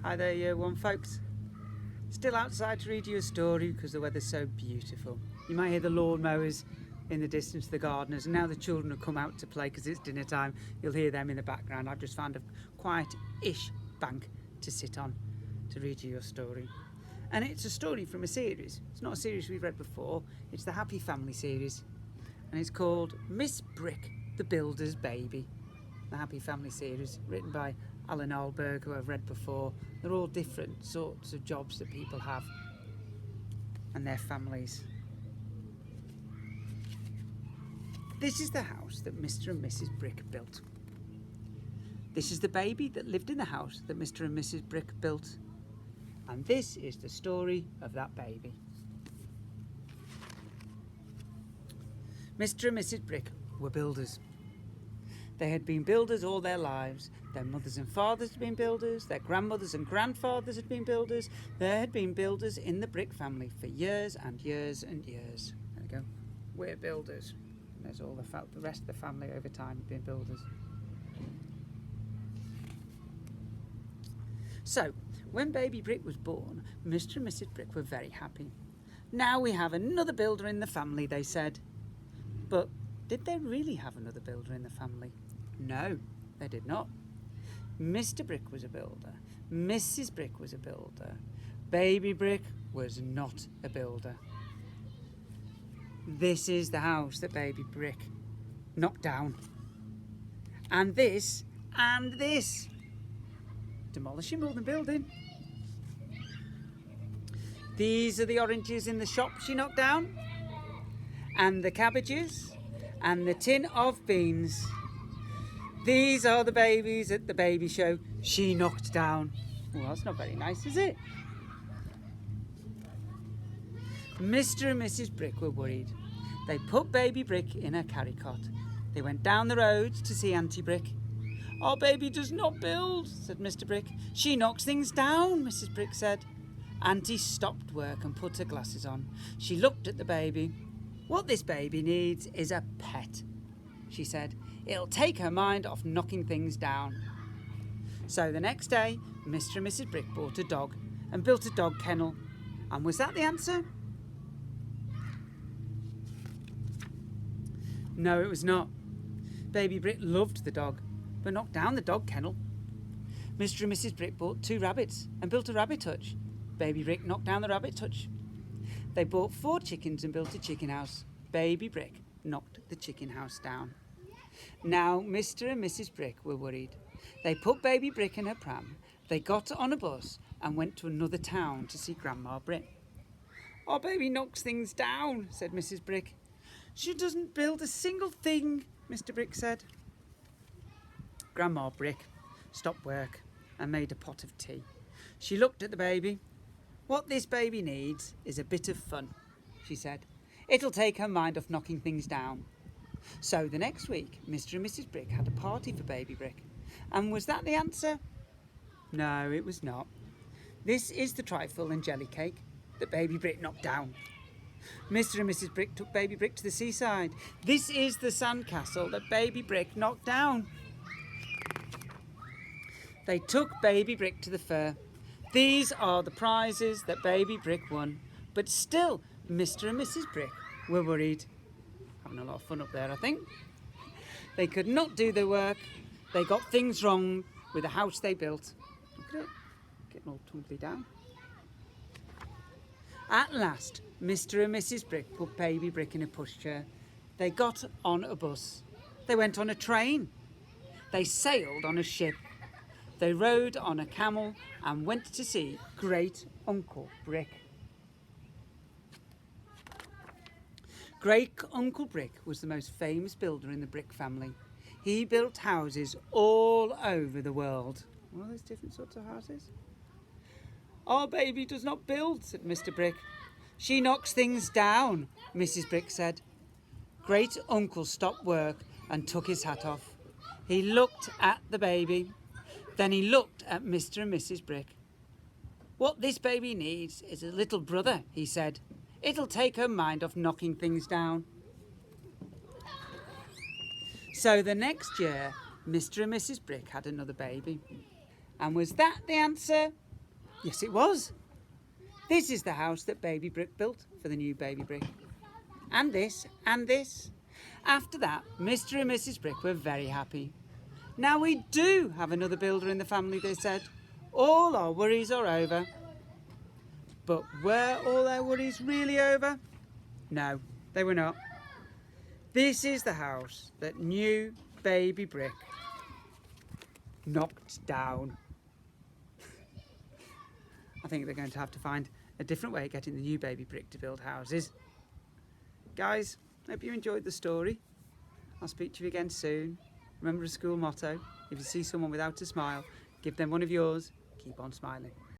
Hi there, Year 1 folks. Still outside to read you a story because the weather's so beautiful. You might hear the lawnmowers in the distance, the gardeners, and now the children have come out to play because it's dinner time. You'll hear them in the background. I've just found a quiet-ish bank to sit on to read you your story. And it's a story from a series. It's not a series we've read before. It's the Happy Family series. And it's called Miss Brick, the Builder's Baby. The Happy Family series, written by Alan Alberg, who I've read before. They're all different sorts of jobs that people have and their families. This is the house that Mr and Mrs Brick built. This is the baby that lived in the house that Mr and Mrs Brick built. And this is the story of that baby. Mr and Mrs Brick were builders. They had been builders all their lives. Their mothers and fathers had been builders. Their grandmothers and grandfathers had been builders. There had been builders in the Brick family for years and years and years. There we go. We're builders. And there's all the rest of the family over time have been builders. So, when baby Brick was born, Mr and Mrs Brick were very happy. Now we have another builder in the family, they said. But did they really have another builder in the family? No, they did not. Mr Brick was a builder. Mrs Brick was a builder. Baby Brick was not a builder. This is the house that baby Brick knocked down. And this, and this. Demolishing more than building. These are the oranges in the shop she knocked down. And the cabbages. And the tin of beans. These are the babies at the baby show she knocked down. Well, that's not very nice, is it? Mr and Mrs Brick were worried. They put baby Brick in a carry cot. They went down the road to see Auntie Brick. Our baby does not build, said Mr Brick. She knocks things down, Mrs Brick said. Auntie stopped work and put her glasses on. She looked at the baby. What this baby needs is a pet, she said. It'll take her mind off knocking things down. So the next day, Mr and Mrs Brick bought a dog and built a dog kennel. And was that the answer? No, it was not. Baby Brick loved the dog, but knocked down the dog kennel. Mr and Mrs Brick bought 2 rabbits and built a rabbit hutch. Baby Brick knocked down the rabbit hutch. They bought 4 chickens and built a chicken house. Baby Brick knocked the chicken house down. Now Mr and Mrs Brick were worried. They put baby Brick in her pram. They got on a bus and went to another town to see Grandma Brick. Our baby knocks things down, said Mrs Brick. She doesn't build a single thing, Mr Brick said. Grandma Brick stopped work and made a pot of tea. She looked at the baby. What this baby needs is a bit of fun, she said. It'll take her mind off knocking things down. So the next week, Mr and Mrs Brick had a party for baby Brick. And was that the answer? No, it was not. This is the trifle and jelly cake that baby Brick knocked down. Mr and Mrs Brick took baby Brick to the seaside. This is the sand castle that baby Brick knocked down. They took baby Brick to the fair. These are the prizes that baby Brick won. But still, Mr and Mrs Brick were worried. Having a lot of fun up there, I think. They could not do their work. They got things wrong with the house they built. Look at it, getting all tumbly down. At last, Mr and Mrs Brick put baby Brick in a pushchair. They got on a bus. They went on a train. They sailed on a ship. They rode on a camel and went to see Great Uncle Brick. Great Uncle Brick was the most famous builder in the Brick family. He built houses all over the world. What are those different sorts of houses? Our baby does not build, said Mr Brick. She knocks things down, Mrs Brick said. Great Uncle stopped work and took his hat off. He looked at the baby. Then he looked at Mr and Mrs Brick. What this baby needs is a little brother, he said. It'll take her mind off knocking things down. So the next year, Mr and Mrs Brick had another baby. And was that the answer? Yes, it was. This is the house that Baby Brick built for the new Baby Brick. And this, and this. After that, Mr and Mrs Brick were very happy. Now we do have another builder in the family, they said. All our worries are over. But were all their worries really over? No, they were not. This is the house that new Baby Brick knocked down. I think they're going to have to find a different way of getting the new Baby Brick to build houses. Guys, hope you enjoyed the story. I'll speak to you again soon. Remember the school motto, if you see someone without a smile, give them one of yours, keep on smiling.